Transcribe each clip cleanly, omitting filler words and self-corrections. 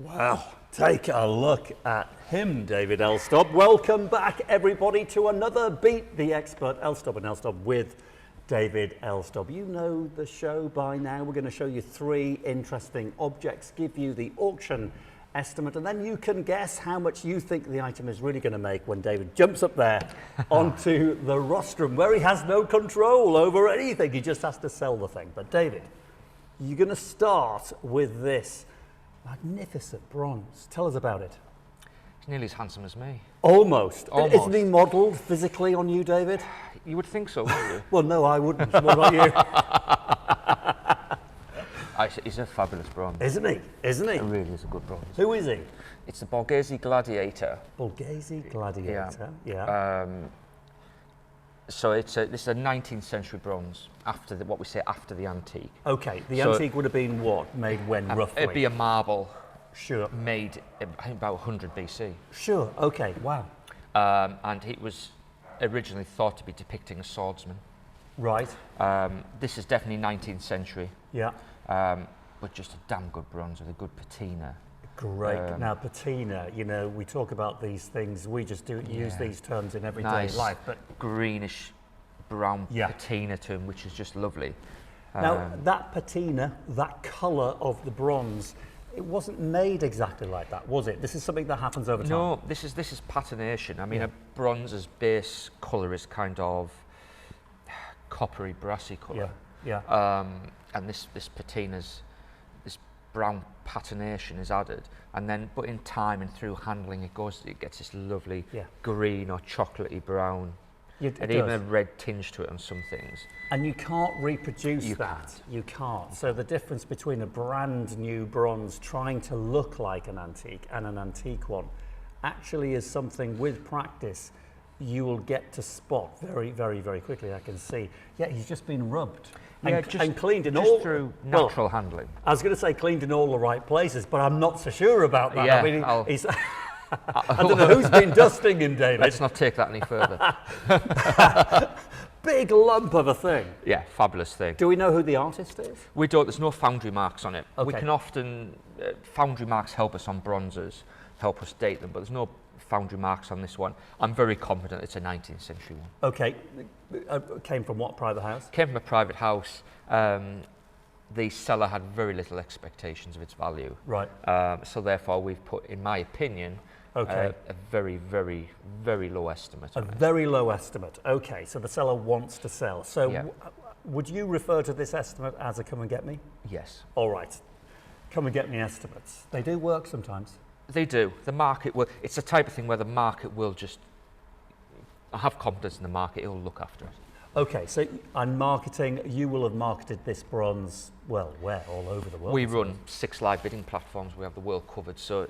Wow, take a look at him, David Elstob. Welcome back, everybody, to another Beat the Expert, Elstob and Elstob with David Elstob. You know the show by now. We're going to show you 3 interesting objects, give you the auction estimate, and then you can guess how much you think the item is really going to make when David jumps up there onto the rostrum, where he has no control over anything. He just has to sell the thing. But David, you're going to start with this magnificent bronze. Tell us about it. He's nearly as handsome as me. Almost. Almost. Isn't he modelled physically on you, David? You would think so, wouldn't you? Well, no, I wouldn't. What about you? He's a fabulous bronze. Isn't he? Isn't he? It really is a good bronze. Who is he? It's the Borghese Gladiator. Borghese Gladiator, yeah. So this is a 19th century bronze, after what we say after the antique. Okay, the antique would have been what? Made when, roughly? It'd be a marble. Sure. Made, I think, about 100 BC. Sure, okay, wow. And it was originally thought to be depicting a swordsman. Right. This is definitely 19th century. Yeah. But just a damn good bronze with a good patina. Great. Now, patina, you know, we talk about these things, we just use these terms in everyday life, but greenish brown patina to him, which is just lovely. Now, that patina, that colour of the bronze, it wasn't made exactly like that, was it? This is something that happens over time. No, this is patination. I mean, a bronze's base colour is kind of coppery, brassy colour. Yeah. And this patina's, this brown patination is added, and then, but in time and through handling, it gets this lovely green or chocolatey brown, and even a red tinge to it on some things. And you can't reproduce that. You can't. So the difference between a brand new bronze trying to look like an antique and an antique one actually is something with practice you will get to spot very, very, very quickly. I can see. Yeah, he's just been rubbed. And cleaned in all through natural handling. I was going to say cleaned in all the right places, but I'm not so sure about that. Yeah, I mean, he's I don't know who's been dusting him, David. Let's not take that any further. Big lump of a thing. Yeah, fabulous thing. Do we know who the artist is? We don't. There's no foundry marks on it. Okay. We can often foundry marks help us on bronzes, help us date them, but there's no foundry marks on this one. I'm very confident it's a 19th century one. Okay, came from what private house? Came from a private house. The seller had very little expectations of its value. Right. So therefore we've put, in my opinion, a very, very, very low estimate. A very low estimate. Okay, so the seller wants to sell. So would you refer to this estimate as a come and get me? Yes. All right. Come and get me estimates. They do work sometimes. They do. The market will, it's the type of thing where the market will just, I have confidence in the market, it will look after it. Okay, so on marketing, you will have marketed this bronze, well, where? All over the world? We run 6 live bidding platforms, we have the world covered, so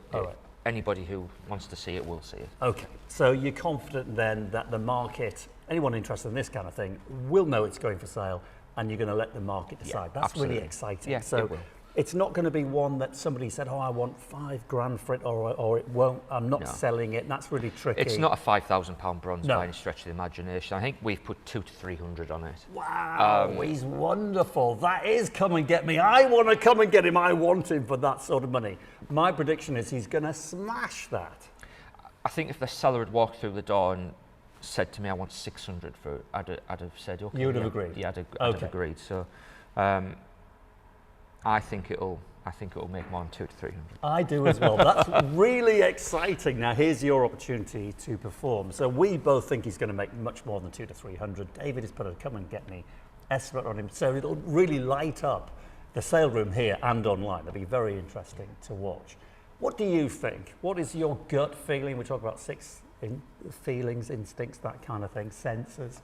anybody who wants to see it will see it. Okay, so you're confident then that the market, anyone interested in this kind of thing, will know it's going for sale, and you're going to let the market decide. That's absolutely. Really exciting. Yeah, so it will. It's not going to be one that somebody said, oh, I want $5,000 for it, or it won't, I'm not selling it. That's really tricky. It's not a £5,000 bronze by any stretch of the imagination. I think we've put 200 to 300 on it. Wow, he's wonderful. That is come and get me. I want to come and get him. I want him for that sort of money. My prediction is he's going to smash that. I think if the seller had walked through the door and said to me, I want 600 for it, I'd have said, okay. You would have agreed? Yeah, I'd have agreed. So, I think it'll make more than 200 to 300. I do as well. That's really exciting. Now here's your opportunity to perform. So we both think he's going to make much more than 200 to 300. David has put a come and get me estimate on him, so it'll really light up the sale room here and online. It'll be very interesting to watch. What do you think? What is your gut feeling? We talk about 6 feelings, instincts, that kind of thing, senses.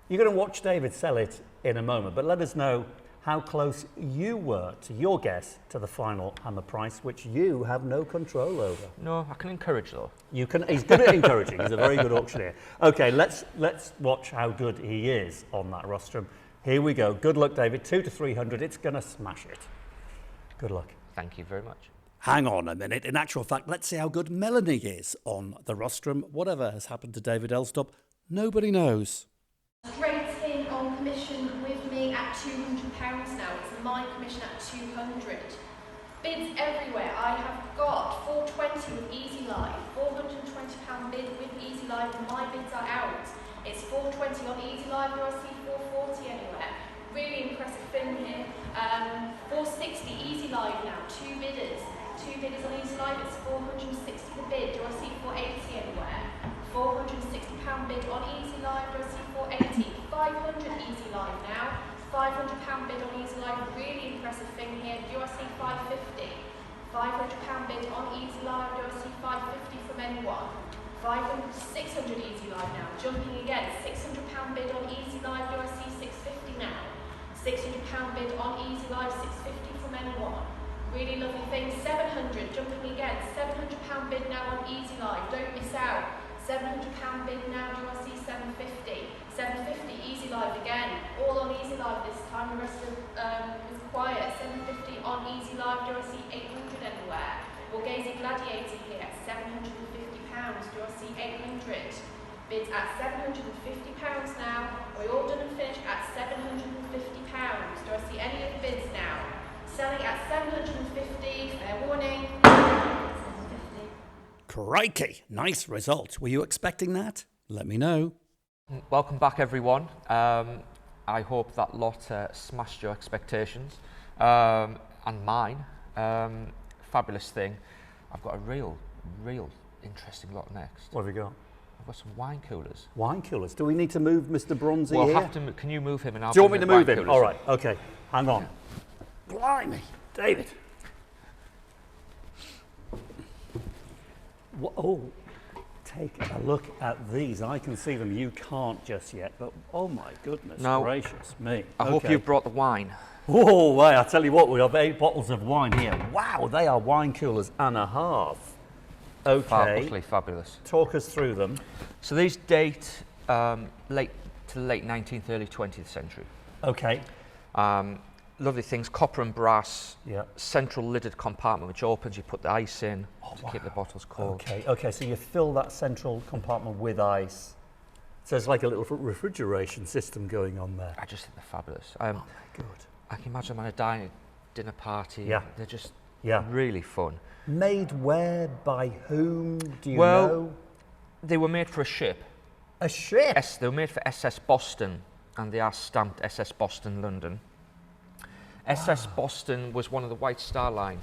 You're going to watch David sell it in a moment, but let us know how close you were to your guess to the final hammer price, which you have no control over. No, I can encourage though. You can. He's good at encouraging. He's a very good auctioneer. Okay, let's watch how good he is on that rostrum. Here we go. Good luck, David. 200 to 300. It's going to smash it. Good luck. Thank you very much. Hang on a minute. In actual fact, let's see how good Melanie is on the rostrum. Whatever has happened to David Elstob, nobody knows. Rating on commission with me at £200 now. It's my commission at 200. Bids everywhere. I have got 420 with Easy Live, £420 bid with Easy Live, and my bids are out. It's 420 on Easy Live, or I see 440 anywhere. Really impressive thing here. 460 Easy Live now, two bidders on Easy Live, it's 460 the bid. Do I see 480 anywhere? £460 bid on Easy Live, do I see 480? 500 Easy Live now. £500 bid on Easy Live, really impressive thing here. Do I see 550? £500 bid on Easy Live, do I see 550 from anyone? 600 Easy Live now, jumping again. £600 bid on Easy Live, do I see 650 now? £600 bid on Easy Live, 650 from anyone? Really lovely thing. 700, jumping again. £700 bid now on Easy Live, don't miss out. £700 bid now, do I see 750? 750 Easy Live again, all on Easy Live this time, the rest of is quiet. 750 on Easy Live, do I see 800 anywhere? Borghese Gladiator here at £750, do I see 800? Bids at £750 now, we're all done and finished at £750, do I see any of the bids now? Selling at £750, fair warning, £750. Crikey, nice result. Were you expecting that? Let me know. Welcome back, everyone. I hope that lot smashed your expectations and mine. Fabulous thing. I've got a real interesting lot next. What have you got? I've got some wine coolers. Wine coolers. Do we need to move Mr. Bronzy We'll here? have to. Can you move him? And I'll Do you want me to move him? Coolers. All right. Okay. Hang on. Yeah. Blimey, David. Oh, take a look at these. I can see them. You can't just yet. But oh my goodness gracious me. I hope you brought the wine. Oh, wait, I tell you what, we have 8 bottles of wine here. Wow, they are wine coolers and a half. Okay. Absolutely fabulous. Talk us through them. So these date late 19th, early 20th century. Okay. Lovely things, copper and brass, yeah. Central lidded compartment which opens, you put the ice in to keep the bottles cold. Okay, so you fill that central compartment with ice. So it's like a little refrigeration system going on there. I just think they're fabulous. Oh my God. I can imagine them at a dinner party. Yeah. They're just really fun. Made where, by whom, do you know? Well, they were made for a ship. A ship? Yes, they were made for SS Boston, and they are stamped SS Boston, London. SS Boston was one of the White Star Line.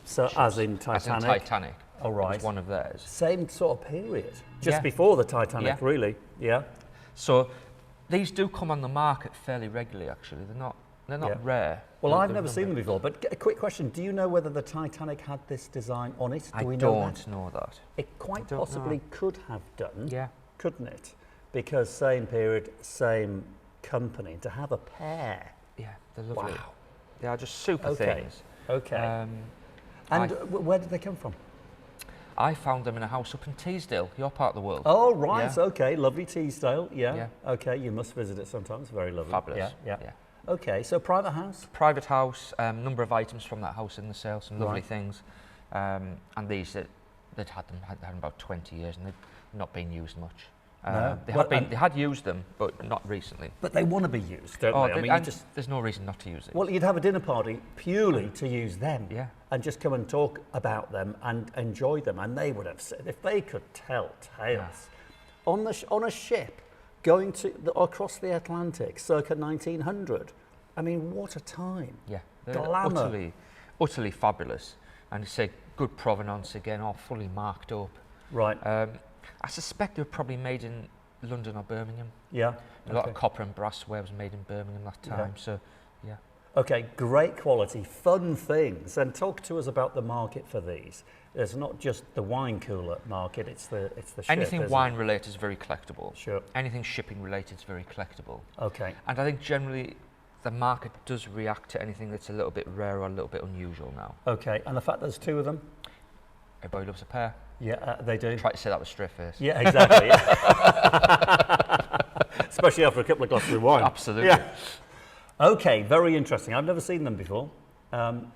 So ships. As in Titanic? As in Titanic. Oh, right. It was one of theirs. Same sort of period. Just before the Titanic, really. Yeah. So these do come on the market fairly regularly, actually. They're not rare. Well, I've never seen them before, but a quick question. Do you know whether the Titanic had this design on it? I don't know that. It quite possibly could have done, yeah, couldn't it? Because same period, same company. To have a pair. Yeah, they're lovely. Wow. They are just super things. Okay. And where did they come from? I found them in a house up in Teesdale, your part of the world. Oh, right. Yeah. Okay. Lovely Teesdale. Yeah. Okay. You must visit it sometime. It's very lovely. Fabulous. Yeah. Okay. So private house? Private house. Number of items from that house in the sale. Some lovely things. And these, they'd had them about 20 years and they've not been used much. No. They had used them, but not recently. But they want to be used, don't they? I mean, there's no reason not to use it. Well, you'd have a dinner party purely to use them. Yeah. And just come and talk about them and enjoy them. And they would have said, if they could tell tales on a ship going across the Atlantic circa 1900. I mean, what a time. Yeah. Glamour. Utterly fabulous. And it's a good provenance again, all fully marked up. Right. I suspect they were probably made in London or Birmingham. Yeah. A lot of copper and brassware was made in Birmingham that time. So, yeah. Okay, great quality, fun things. And talk to us about the market for these. It's not just the wine cooler market, it's the ship. Anything wine related is very collectible. Sure. Anything shipping related is very collectible. Okay. And I think generally the market does react to anything that's a little bit rare or a little bit unusual now. Okay, and the fact there's 2 of them? Everybody loves a pair. Yeah, they do. Try to say that with straight face. Yeah, exactly. Especially after a couple of glasses of wine. Absolutely. Yeah. Okay, very interesting. I've never seen them before.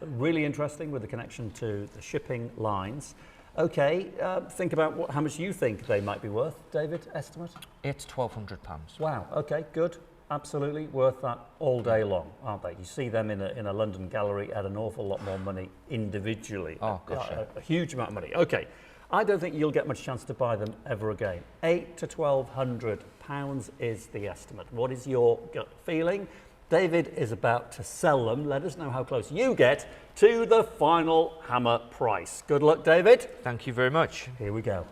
Really interesting with the connection to the shipping lines. Okay, think about how much you think they might be worth. David, estimate? It's £1,200. Wow, okay, good. absolutely worth that all day long, aren't they? You see them in a London gallery at an awful lot more money individually. Oh, gosh, a huge amount of money. Okay, I don't think you'll get much chance to buy them ever again. £800 to £1,200 is the estimate. What is your gut feeling? David is about to sell them. Let us know how close you get to the final hammer price. Good luck, David. Thank you very much. Here we go.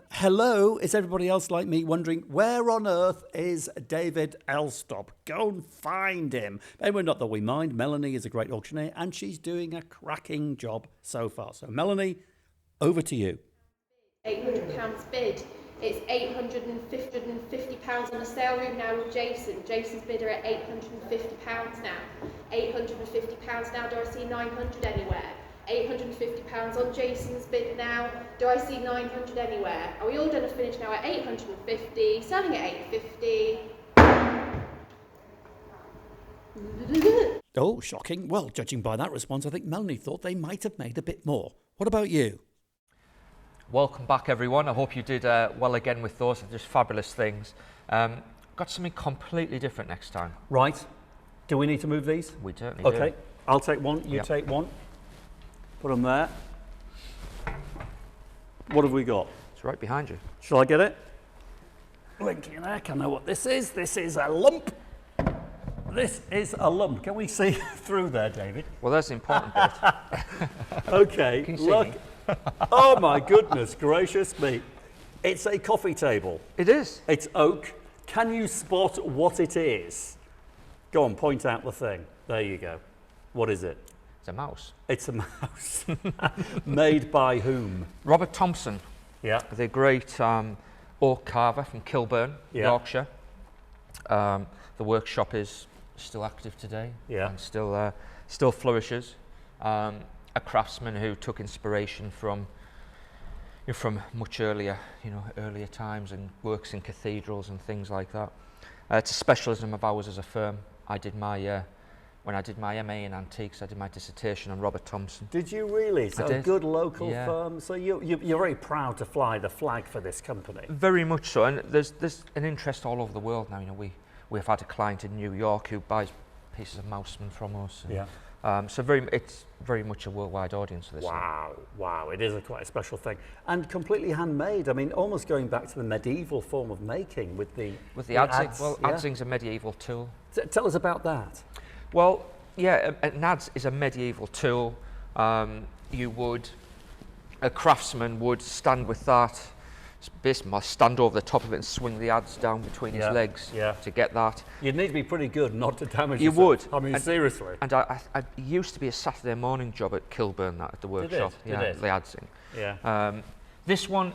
Hello, is everybody else like me wondering where on earth is David Elstob? Go and find him. Anyway, not that we mind. Melanie is a great auctioneer and she's doing a cracking job so far. So Melanie, over to you. £800 bid. It's £850 on the sale room now with Jason. Jason's bidder at £850 now. £850 now. Do I see 900 anywhere? £850 on Jason's bid now. Do I see 900 anywhere? Are we all done and finished now at 850? Selling at 850. Oh, shocking. Well, judging by that response, I think Melanie thought they might have made a bit more. What about you? Welcome back, everyone. I hope you did well again with those. They're just fabulous things. Got something completely different next time. Right. Do we need to move these? We certainly do. Okay. I'll take one. You take one. Put them there. What have we got? It's right behind you. Shall I get it? Blinking neck, I know what this is. This is a lump. This is a lump. Can we see through there, David? Well, that's the important bit. Okay, Can you see look. me? Oh my goodness gracious me. It's a coffee table. It is. It's oak. Can you spot what it is? Go on, point out the thing. There you go. What is it? It's a mouse. It's a mouse. Made by whom? Robert Thompson. Yeah. The great oak carver from Kilburn, Yorkshire. The workshop is still active today. Yeah. And still flourishes. A craftsman who took inspiration from much earlier, earlier times, and works in cathedrals and things like that. It's a specialism of ours as a firm. When I did my MA in antiques, I did my dissertation on Robert Thompson. Did you really? So a good local firm. So you're very proud to fly the flag for this company. Very much so, and there's an interest all over the world now. We've had a client in New York who buys pieces of Mouseman from us. And, so it's very much a worldwide audience for this. Wow, it is quite a special thing. And completely handmade. I mean, almost going back to the medieval form of making with the adzing. Well, adzing's a medieval tool. Tell us about that. Well, yeah, an adze is a medieval tool. A craftsman would stand with that, basically stand over the top of it and swing the adze down between his legs to get that. You'd need to be pretty good not to damage yourself. You would. I mean, seriously. And I used to be a Saturday morning job at Kilburn, at the workshop. Did it? The adzing. Yeah. This one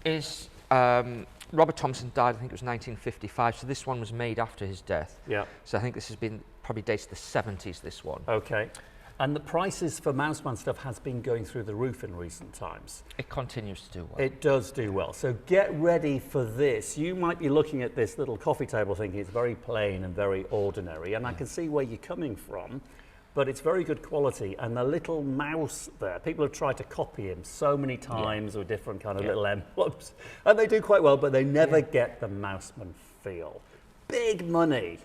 is, Robert Thompson died, I think it was 1955, so this one was made after his death. Yeah. So I think this has been probably dates the 70s, this one. Okay. And the prices for Mouseman stuff has been going through the roof in recent times. It continues to do well. It does do well. So get ready for this. You might be looking at this little coffee table thinking it's very plain and very ordinary, and I can see where you're coming from, but it's very good quality. And the little mouse there, people have tried to copy him so many times with different kind of little envelopes, and they do quite well, but they never get the Mouseman feel. Big money.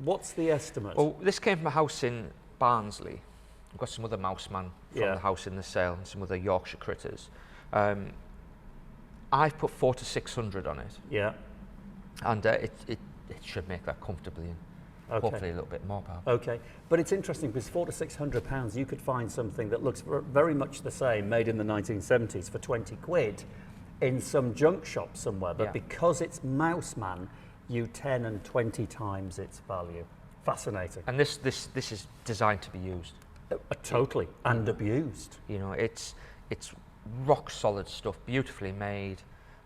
What's the estimate? Well, this came from a house in Barnsley. I've got some other Mouseman from the house in the sale and some other Yorkshire critters. I've put 400 to 600 on it. Yeah. And it should make that comfortably, and hopefully a little bit more, perhaps. Okay, but it's interesting because £400 to £600, you could find something that looks very much the same, made in the 1970s for 20 quid in some junk shop somewhere, but because it's Mouseman, you 10 and 20 times its value. Fascinating. And this is designed to be used. Totally, and abused. It's rock solid stuff, beautifully made.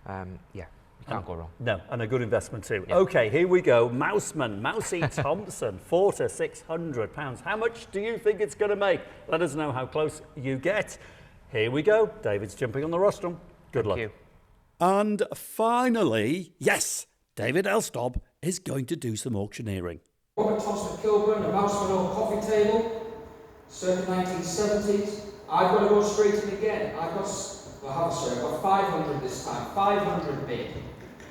You can't go wrong. No, and a good investment too. Yeah. Okay, here we go. Mouseman, Mousy Thompson, £400 to £600. How much do you think it's going to make? Let us know how close you get. Here we go. David's jumping on the rostrum. Good luck. Thank you. And finally, yes, David Elstob is going to do some auctioneering. Robert Thompson Kilburn, a Mouseman oak coffee table, circa 1970s. I've got to go straight in again. I've got I've got 500 this time. 500 bid.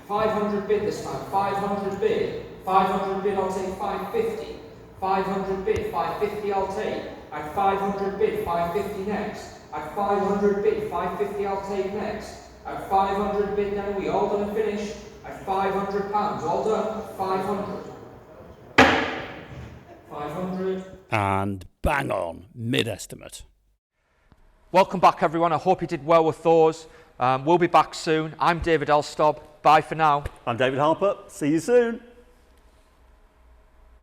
500 bid this time. 500 bid. 500 bid, I'll take 550. 500 bid, 550 I'll take. At 500 bid, 550 next. At 500 bid, 550 I'll take next. At 500 bid, then we all done and finished. At £500, all done. 500. 500. And bang on, mid-estimate. Welcome back, everyone. I hope you did well with those. We'll be back soon. I'm David Elstob. Bye for now. I'm David Harper. See you soon.